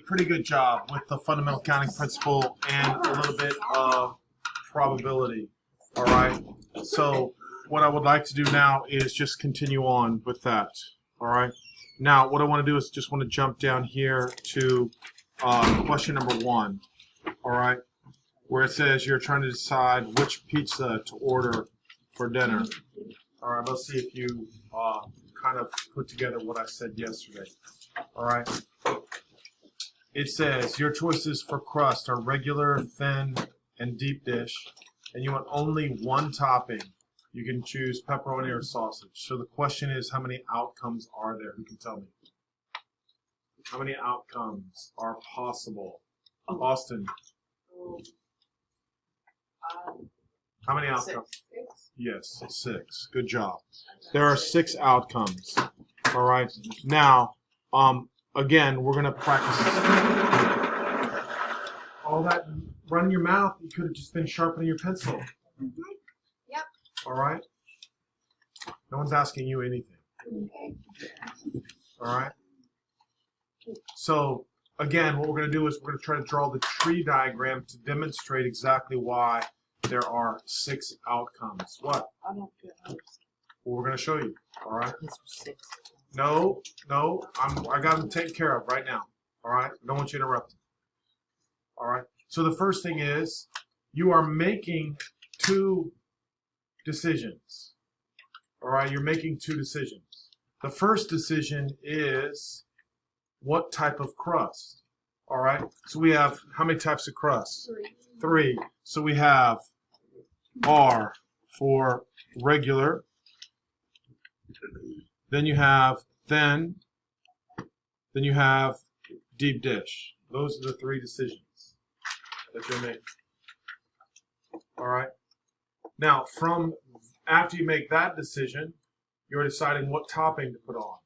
pretty good job with the fundamental counting principle and a little bit of probability. All right. So what I would like to do now is just continue on with that. All right. Now what I want to do is just want to jump down here to question number 1. All right, where it says you're trying to decide which pizza to order for dinner. All right. Let's see if you kind of put together what I said yesterday. All right. It says your choices for crust are regular, thin, and deep dish, and you want only one topping. You can choose pepperoni or sausage. So the question is, how many outcomes are there? Who can tell me? How many outcomes are possible? Austin. How many outcomes? 6. Yes, 6. Good job. There are 6 outcomes. All right. Now, again, we're going to practice. All that running your mouth, you could have just been sharpening your pencil. Yep. All right. No one's asking you anything. Okay. All right. So, again, what we're going to do is we're going to try to draw the tree diagram to demonstrate exactly why there are 6 outcomes. What? I don't get it. Well, we're going to show you. All right. This was 6. No, I got them taken care of right now. All right. I don't want you interrupted. All right. So the first thing is you are making 2 decisions. All right. You're making 2 decisions. The first decision is what type of crust. All right. So we have how many types of crust? 3. So we have R for regular. Then you have thin. Then you have deep dish. Those are the 3 decisions that you're making. All right. Now, from after you make that decision, you're deciding what topping to put on.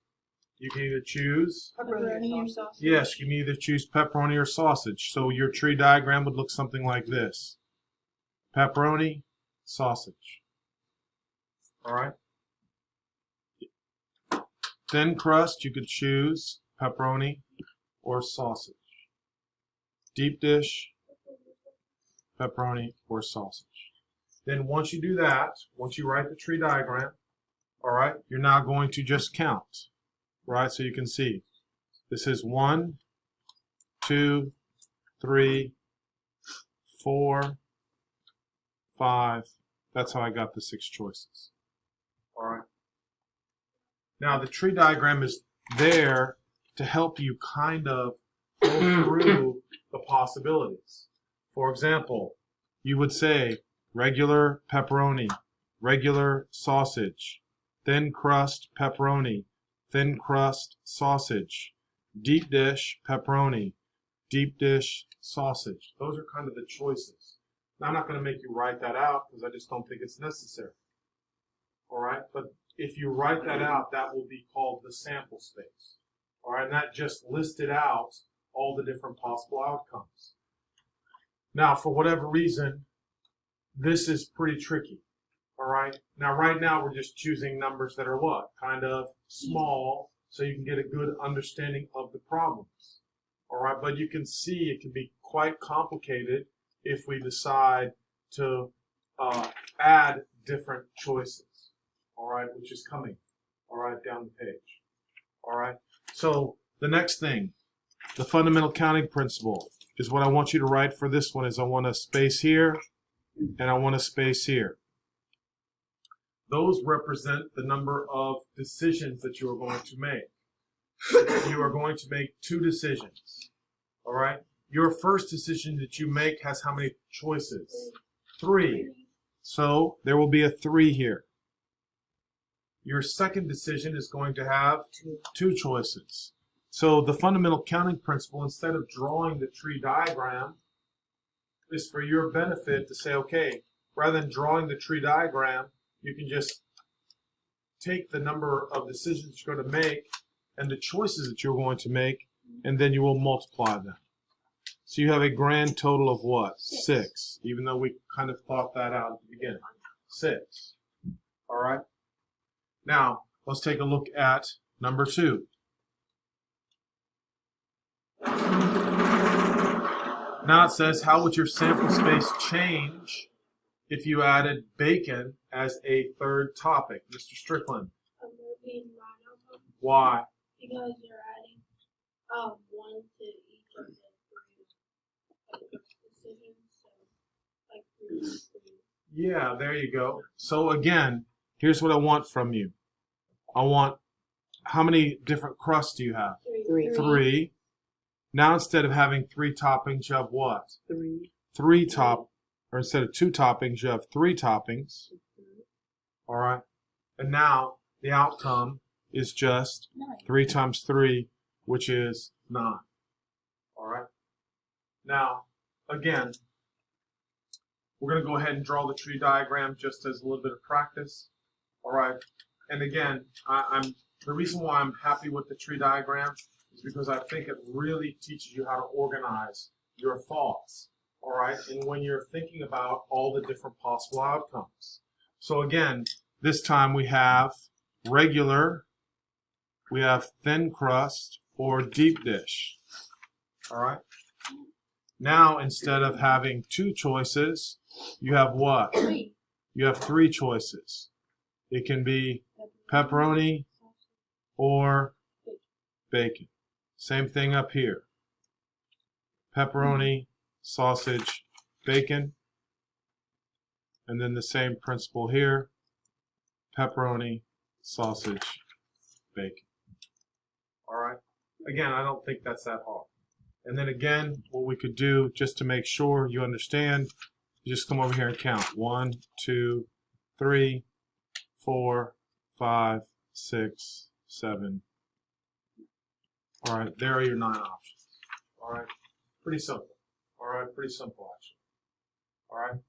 You can either choose. Pepperoni or sausage? Yes, you can either choose pepperoni or sausage. So your tree diagram would look something like this: pepperoni, sausage. All right. Thin crust, you could choose pepperoni or sausage. Deep dish, pepperoni or sausage. Then once you do that, once you write the tree diagram, all right, you're now going to just count, right? So you can see this is 1, 2, 3, 4, 5. That's how I got the 6 choices. All right. Now the tree diagram is there to help you kind of go through the possibilities. For example, you would say regular pepperoni, regular sausage, thin crust pepperoni, thin crust sausage, deep dish pepperoni, deep dish sausage. Those are kind of the choices. Now, I'm not going to make you write that out because I just don't think it's necessary. All right, but if you write that out, that will be called the sample space. All right, and that just listed out all the different possible outcomes. Now, for whatever reason, this is pretty tricky. All right, now right now we're just choosing numbers that are what? Kind of small, so you can get a good understanding of the problems. All right, but you can see it can be quite complicated if we decide to add different choices. All right, which is coming, all right, down the page. All right, so the next thing, the fundamental counting principle, is what I want you to write for this one is I want a space here and I want a space here. Those represent the number of decisions that you are going to make. You are going to make 2 decisions. All right, your first decision that you make has how many choices? 3. So there will be a 3 here. Your second decision is going to have 2 choices. So the fundamental counting principle, instead of drawing the tree diagram, is for your benefit to say, okay, rather than drawing the tree diagram, you can just take the number of decisions you're going to make and the choices that you're going to make, and then you will multiply them. So you have a grand total of what? 6, even though we kind of thought that out at the beginning. 6. All right? Now, let's take a look at number 2. Now it says, how would your sample space change if you added bacon as a third topic? Mr. Strickland. There would be 9 outcomes Why? because you're adding 1 to each of the 3 decisions. So like 3 times 3. Yeah, there you go. So again, here's what I want from you. I want, how many different crusts do you have? 3. 3. Now instead of having 3 toppings, you have what? 3. 3 or instead of 2 toppings, you have 3 toppings. All right. And now the outcome is just 3 times 3, which is 9. All right. Now, again, we're going to go ahead and draw the tree diagram just as a little bit of practice. All right. And again, the reason why I'm happy with the tree diagram is because I think it really teaches you how to organize your thoughts. All right. And when you're thinking about all the different possible outcomes. So again, this time we have regular, we have thin crust, or deep dish. All right. Now, instead of having 2 choices, you have what? 3. You have 3 choices. It can be pepperoni or bacon. Same thing up here. Pepperoni, sausage, bacon. And then the same principle here. Pepperoni, sausage, bacon. All right. Again, I don't think that's that hard. And then again, what we could do just to make sure you understand, you just come over here and count. 1, 2, 3, 4, 5, 6, 7. All right, there are your 9 options. All right, pretty simple. All right, pretty simple actually. All right.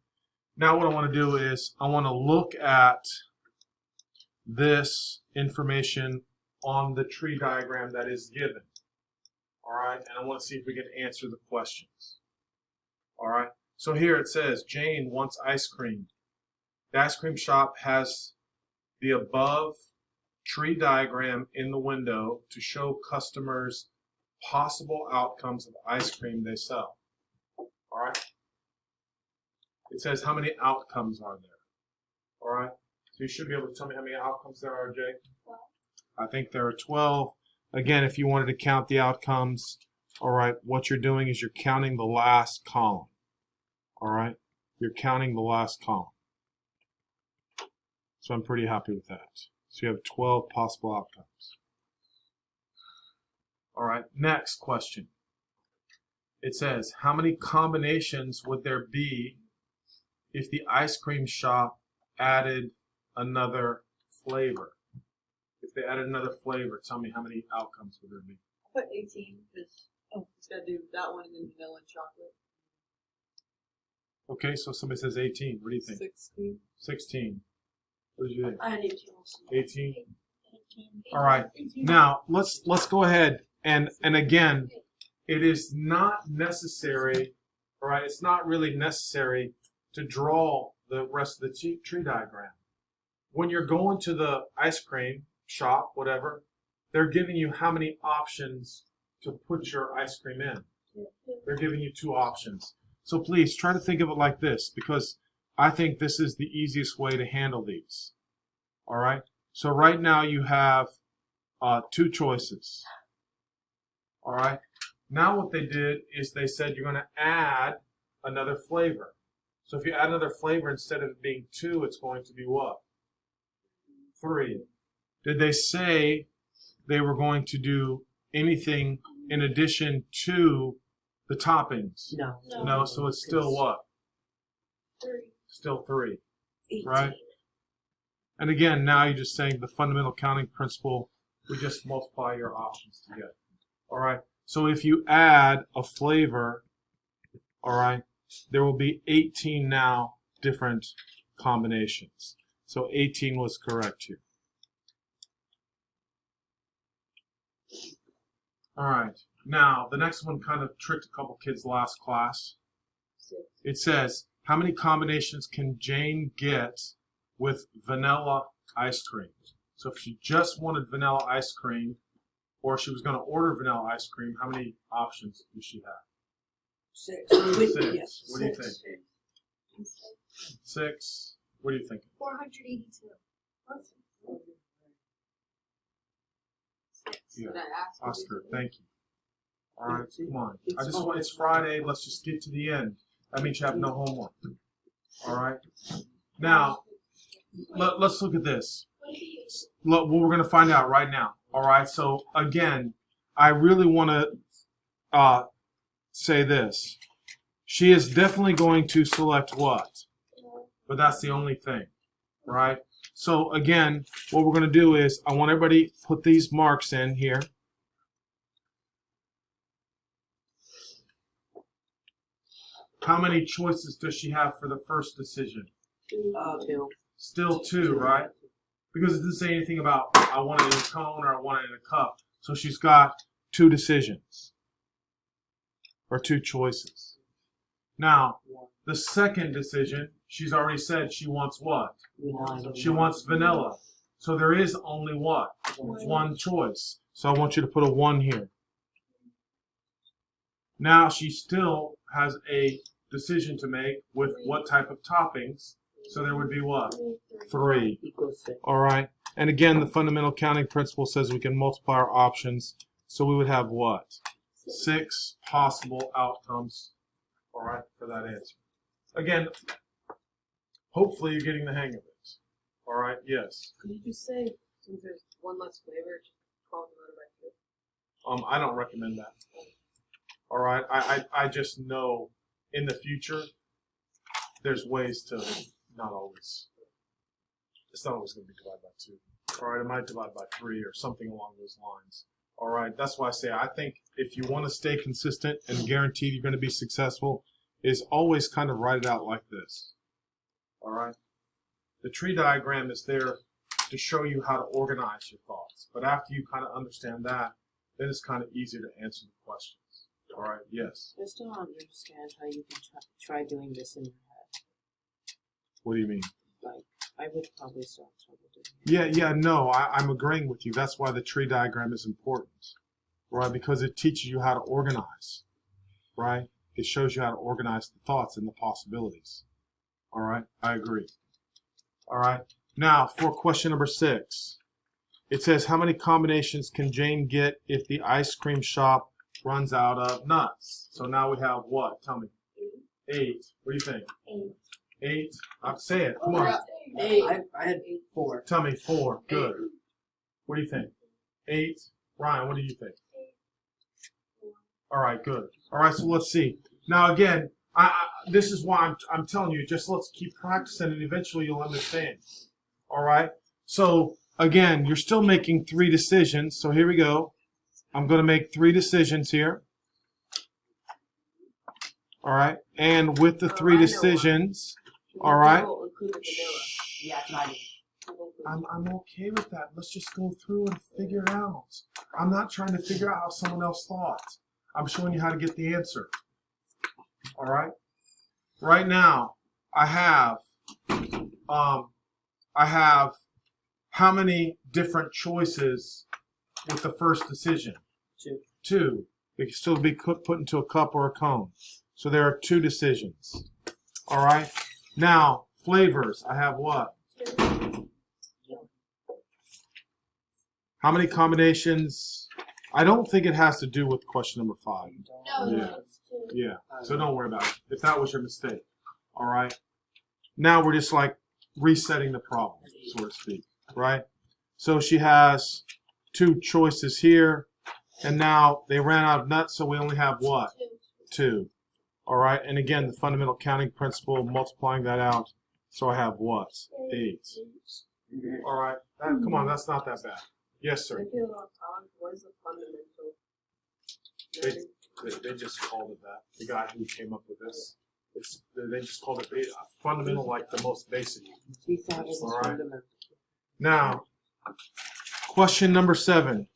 Now what I want to do is I want to look at this information on the tree diagram that is given. All right, and I want to see if we can answer the questions. All right, so here it says Jane wants ice cream. The ice cream shop has the above tree diagram in the window to show customers possible outcomes of ice cream they sell. All right, it says how many outcomes are there. All right, so you should be able to tell me how many outcomes there are, Jake. 12. I think there are 12. Again, if you wanted to count the outcomes, all right, what you're doing is you're counting the last column. All right, you're counting the last column. So I'm pretty happy with that. So you have 12 possible outcomes. All right, next question. It says, how many combinations would there be if the ice cream shop added another flavor? If they added another flavor, tell me how many outcomes would there be? I put 18 because it's got to do that one and then vanilla and chocolate. Okay, so somebody says 18. What do you think? 16. 16. What did you think? I had 18 also. 18. 18. All right. Now let's go ahead and again, it is not necessary. All right, it's not really necessary to draw the rest of the tree diagram. When you're going to the ice cream shop, whatever, they're giving you how many options to put your ice cream in. They're giving you 2 options. So please try to think of it like this, because I think this is the easiest way to handle these. All right. So right now you have 2 choices. All right. Now what they did is they said you're going to add another flavor. So if you add another flavor, instead of it being 2, it's going to be what? 3. Did they say they were going to do anything in addition to the toppings? No. No, so it's still what? 3. Still 3, 18. right? And again, now you're just saying the fundamental counting principle, we just multiply your options together. All right, so if you add a flavor, all right, there will be 18 now different combinations. So 18 was correct here. All right, now the next one kind of tricked a couple kids last class. 6. It says, how many combinations can Jane get with vanilla ice cream? So if she just wanted vanilla ice cream, or she was going to order vanilla ice cream, how many options does she have? 6. 6. What do you think? 6. What do you think? 482. Yeah. Did I ask you Oscar, this? thank you. All right, come on. I just want, it's Friday. Let's just get to the end. That means you have no homework. All right. Now, let's look at this. Look, what we're going to find out right now. All right. So again, I really want to say this. She is definitely going to select what? But that's the only thing, right? So again, what we're going to do is I want everybody to put these marks in here. How many choices does she have for the first decision? 2. Still 2, right? Because it doesn't say anything about I want it in a cone or I want it in a cup. So she's got 2 decisions or 2 choices. Now, the second decision, she's already said she wants what? She wants vanilla. So there is only what? 1 choice. So I want you to put a 1 here. Now she still has a decision to make with what type of toppings. So there would be what? 3. Equals 6. All right. And again, the fundamental counting principle says we can multiply our options. So we would have what? 6 possible outcomes. All right, for that answer. Again, hopefully you're getting the hang of it. All right. Yes. Could you just say, since there's 1 less flavor, just 12 divided by 2? I don't recommend that. All right. I just know in the future there's ways to not always. It's not always going to be divided by 2. All right. It might divide by 3 or something along those lines. All right. That's why I say I think if you want to stay consistent and guaranteed you're going to be successful, is always kind of write it out like this. All right. The tree diagram is there to show you how to organize your thoughts. But after you kind of understand that, then it's kind of easier to answer the questions. All right. Yes. I still don't understand how you can try doing this in your head. What do you mean? Like, I would probably still have trouble doing it. Yeah, no, I'm agreeing with you. That's why the tree diagram is important, right? Because it teaches you how to organize, right? It shows you how to organize the thoughts and the possibilities. All right, I agree. All right, now for question number 6, it says how many combinations can Jane get if the ice cream shop runs out of nuts? So now we have what? Tell me. 8. What do you think? 8. I'll say it. Come on. 8. I had 4. Tell me 4. Good. What do you think? 8. Ryan, what do you think? All right, good. All right, so let's see. Now again, this is why I'm telling you, just let's keep practicing and eventually you'll understand. All right? So again, you're still making 3 decisions. So here we go. I'm going to make 3 decisions here. All right? And with the 3 decisions, all right? Yeah, it's not I'm okay with that. Let's just go through and figure it out. I'm not trying to figure out how someone else thought. I'm showing you how to get the answer. All right? Right now, I have how many different choices with the first decision? 2. 2. It can still be put into a cup or a cone. So there are 2 decisions. All right? Now, flavors. I have what? How many combinations? I don't think it has to do with question number 5. No, Yeah. it's 2. Yeah, so don't worry about it. If that was your mistake. All right? Now we're just like resetting the problem, so to speak. Right? So she has 2 choices here. And now they ran out of nuts, so we only have what? 2. All right? And again, the fundamental counting principle, multiplying that out. So I have what? 8. All right? Come on, that's not that bad. Yes, sir. I feel about college. What is the fundamental? They just called it that. The guy who came up with this. They just called it fundamental, like the most basic. He thought it was All right. fundamental. Now, question number 7.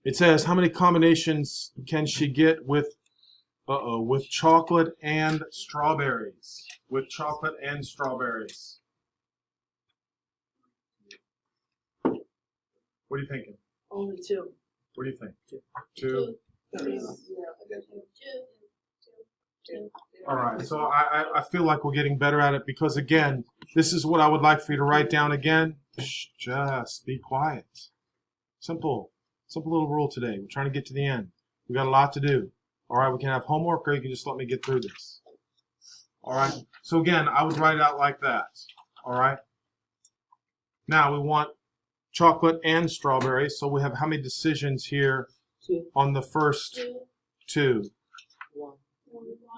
It says, how many combinations can she get with chocolate and strawberries? With chocolate and strawberries. What are you thinking? Only 2. What do you think? 2. 2. Yeah, I guess. 2. All right, so I feel like we're getting better at it because, again, this is what I would like for you to write down again. Shh, just be quiet. Simple little rule today. We're trying to get to the end. We got a lot to do. All right, we can have homework or you can just let me get through this. All right, so again, I would write it out like that. All right. Now we want chocolate and strawberries, so we have how many decisions here 2, on the first 2? 1.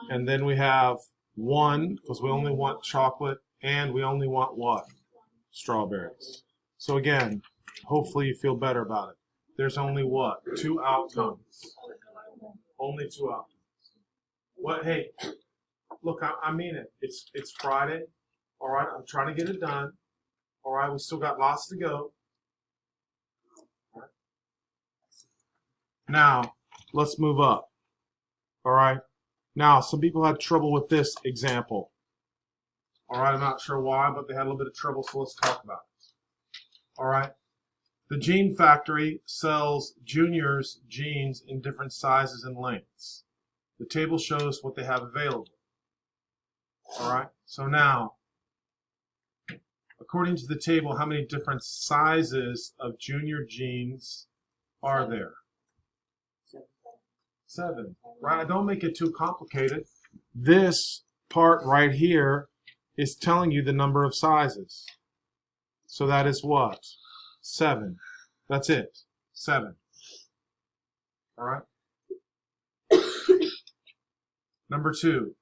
And then we have 1, because we only want chocolate, and we only want what? Strawberries. So again, hopefully you feel better about it. There's only what? 2 outcomes. Only 2 outcomes. What? Hey, look, I mean it. It's Friday. All right, I'm trying to get it done. All right, we still got lots to go. All right. Now, let's move up. All right. Now, some people had trouble with this example. All right, I'm not sure why, but they had a little bit of trouble, so let's talk about it. All right. The Jean Factory sells Junior's jeans in different sizes and lengths. The table shows what they have available. All right. So now, according to the table, how many different sizes of Junior jeans are there? 7. Right? Don't make it too complicated. This part right here is telling you the number of sizes. So that is what? 7. That's it. 7. All right? Number 2.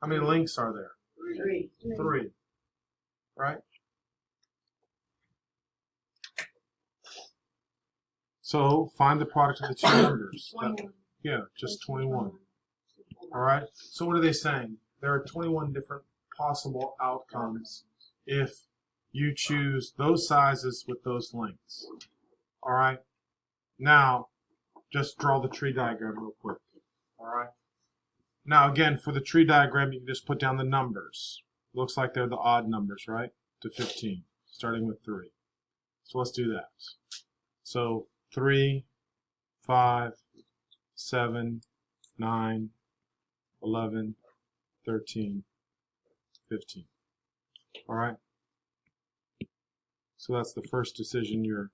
How many lengths are there? 3. 3. Right? So find the product of the 2 numbers. Yeah, just 21. All right? So what are they saying? There are 21 different possible outcomes if you choose those sizes with those lengths. All right? Now, just draw the tree diagram real quick. All right? Now, again, for the tree diagram, you can just put down the numbers. Looks like they're the odd numbers, right? To 15, starting with 3. So let's do that. So 3, 5, 7, 9, 11, 13, 15. All right? So that's the first decision, your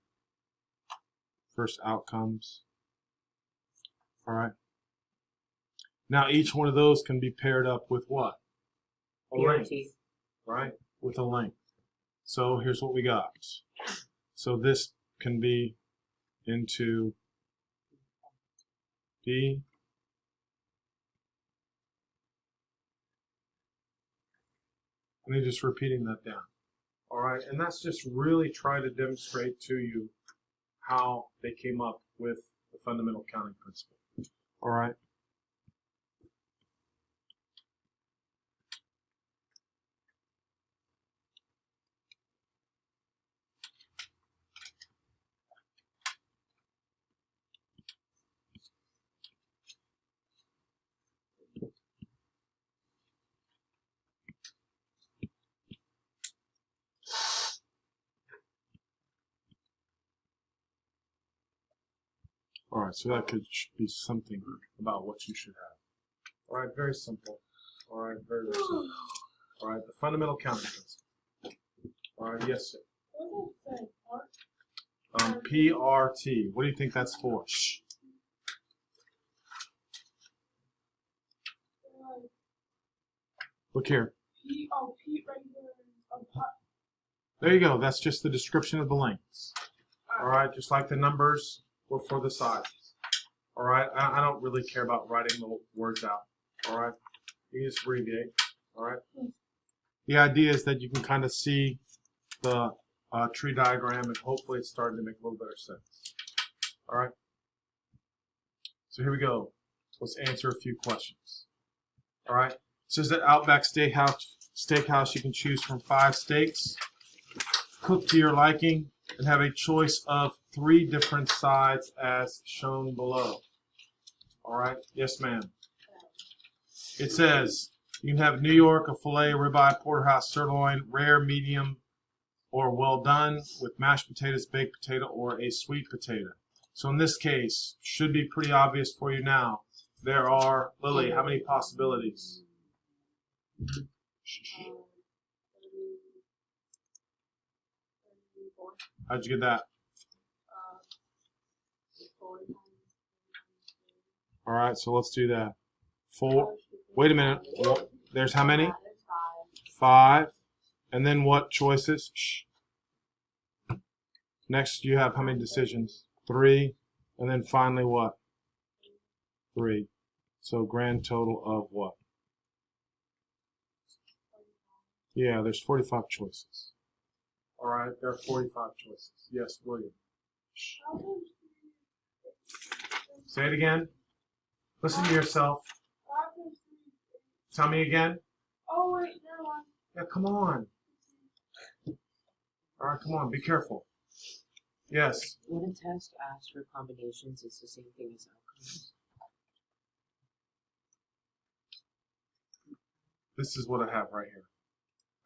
first outcomes. All right? Now each one of those can be paired up with what? A length, right? With a length. So here's what we got. So this can be into B. And then just repeating that down. All right, and that's just really trying to demonstrate to you how they came up with the fundamental counting principle. All right. All right, so that could be something about what you should have. All right, very simple. All right, very, very simple. All right, the fundamental counting principle. All right, yes, sir. PRT. What do you think that's for? Shh. Look here. There you go. That's just the description of the lengths. All right, just like the numbers were for the sizes. All right, I don't really care about writing the words out. All right, you can just abbreviate. All right. The idea is that you can kind of see the tree diagram, and hopefully it's starting to make a little better sense. All right. So here we go. Let's answer a few questions. All right. It says that Outback Steakhouse, you can choose from 5 steaks, cooked to your liking, and have a choice of 3 different sides as shown below. All right. Yes, ma'am. It says you can have New York, a filet, ribeye, porterhouse, sirloin, rare, medium, or well done with mashed potatoes, baked potato, or a sweet potato. So in this case, should be pretty obvious for you now. There are, Lily, how many possibilities? 34. How'd you get that? 40 times. All right, so let's do that. 4. Wait a minute. There's how many? There's 5. And then what choices? Shh. Next, you have how many decisions? 3. And then finally what? 3. So grand total of what? Yeah, there's 45 choices. All right, there are 45 choices. Yes, William. Shh. Say it again. Listen to yourself. Tell me again. Oh wait, never mind. Yeah, come on. All right, come on. Be careful. Yes. When a test asks for combinations, it's the same thing as outcomes. This is what I have right here.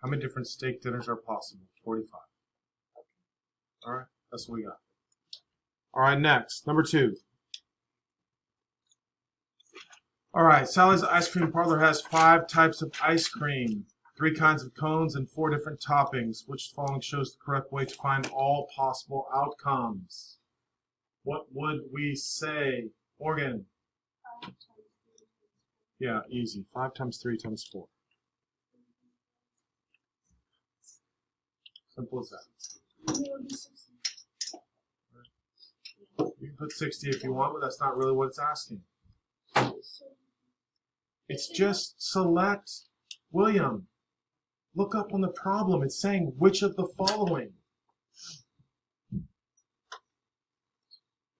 How many different steak dinners are possible? 45. All right, that's what we got. All right, next, number 2. All right, Sally's Ice Cream Parlor has 5 types of ice cream, 3 kinds of cones, and 4 different toppings. Which following shows the correct way to find all possible outcomes? What would we say? Morgan? Yeah, easy. 5 times 3 times 4. Simple as that. You can put 60 if you want, but that's not really what it's asking. It's just select, William, look up on the problem. It's saying which of the following.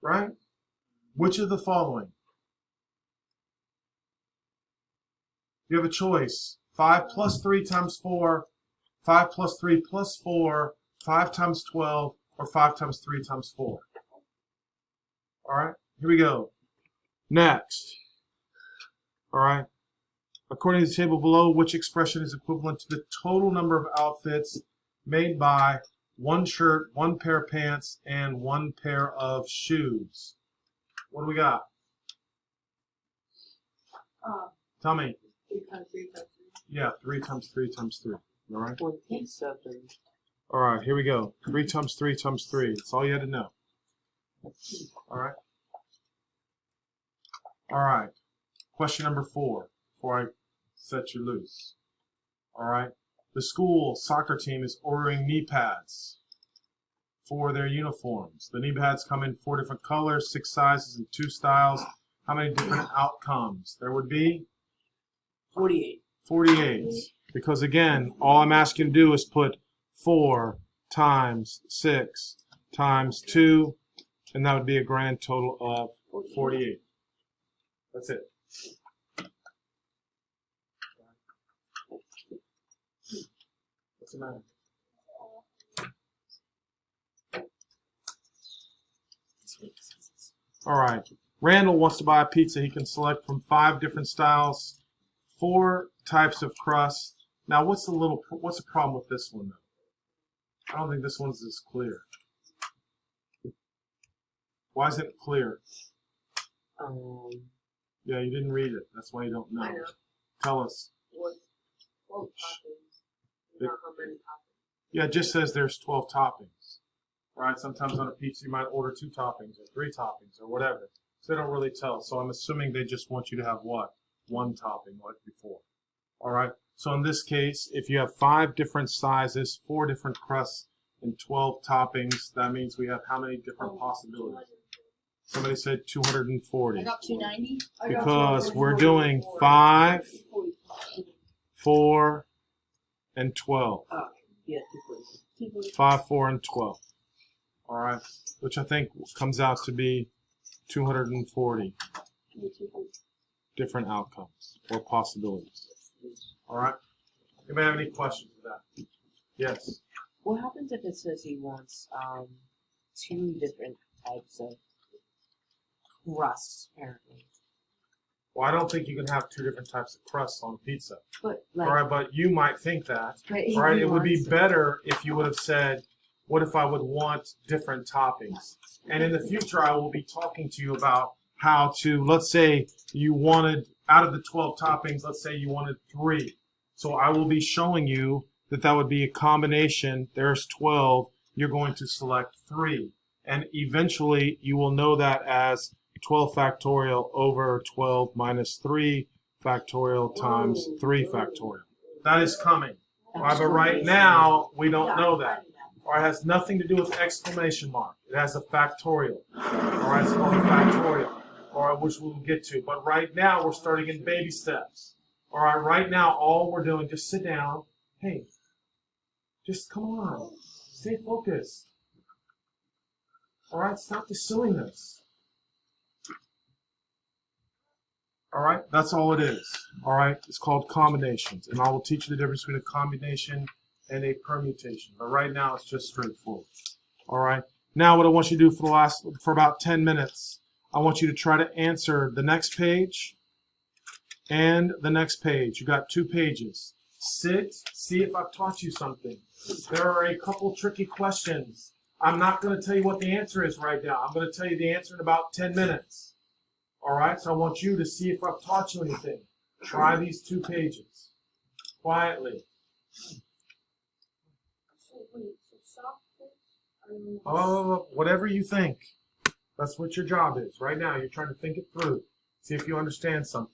Right? Which of the following? You have a choice. 5 plus 3 times 4, 5 plus 3 plus 4, 5 times 12, or 5 times 3 times 4. All right, here we go. Next. All right. According to the table below, which expression is equivalent to the total number of outfits made by 1 shirt, 1 pair of pants, and 1 pair of shoes? What do we got? Tell me. 3 times 3 times 3. Yeah, 3 times 3 times 3. All right. 27. All right, here we go. 3 times 3 times 3. That's all you had to know. All right. All right. Question number 4, before I set you loose. All right. The school soccer team is ordering knee pads for their uniforms. The knee pads come in 4 different colors, 6 sizes, and 2 styles. How many different outcomes? There would be 48. 48. Because again, all I'm asking you to do is put 4 times 6 times 2, and that would be a grand total of 48. That's it. What's the matter? All right. Randall wants to buy a pizza. He can select from 5 different styles, 4 types of crust. Now, what's the problem with this one, though? I don't think this one's as clear. Why isn't it clear? Yeah, you didn't read it. That's why you don't know. I know. Tell us. What? 12 toppings. Not how many toppings. Yeah, it just says there's 12 toppings. Right? Sometimes on a pizza you might order 2 toppings or 3 toppings or whatever. So they don't really tell. So I'm assuming they just want you to have what? 1 topping like before. All right. So in this case, if you have 5 different sizes, 4 different crusts, and 12 toppings, that means we have how many different possibilities? Somebody said 240. I got 290. Because we're doing 5, 4, and 12. Yeah, 5, 4, and 12. All right, which I think comes out to be 240 different outcomes or possibilities. All right. Anybody have any questions for that? Yes. What happens if it says he wants 2 different types of crusts, apparently? Well, I don't think you can have 2 different types of crusts on pizza. But like, All right, but you might think that. but he All right, it would be wants- better if you would have said, what if I would want different toppings? And in the future, I will be talking to you about how to, let's say you wanted, out of the 12 toppings, let's say you wanted 3. So I will be showing you that that would be a combination. There's 12. You're going to select 3. And eventually you will know that as 12 factorial over 12 minus 3 factorial times 3 factorial. That is coming. All right, but right now, we don't know that. Or it has nothing to do with exclamation mark. It has a factorial. All right, it's called a factorial, or which we'll get to. But right now, we're starting in baby steps. All right, right now, all we're doing, just sit down. Hey, just come on. Stay focused. All right, stop the silliness. All right, that's all it is. All right, it's called combinations. And I will teach you the difference between a combination and a permutation. But right now, it's just straightforward. All right, now what I want you to do for about 10 minutes, I want you to try to answer the next page and the next page. You got 2 pages. Sit, see if I've taught you something. There are a couple tricky questions. I'm not going to tell you what the answer is right now. I'm going to tell you the answer in about 10 minutes. All right, so I want you to see if I've taught you anything. Try these 2 pages quietly. So wait, so soft bits are Oh, whatever you think. That's what your job is. Right now, you're trying to think it through. See if you understand something.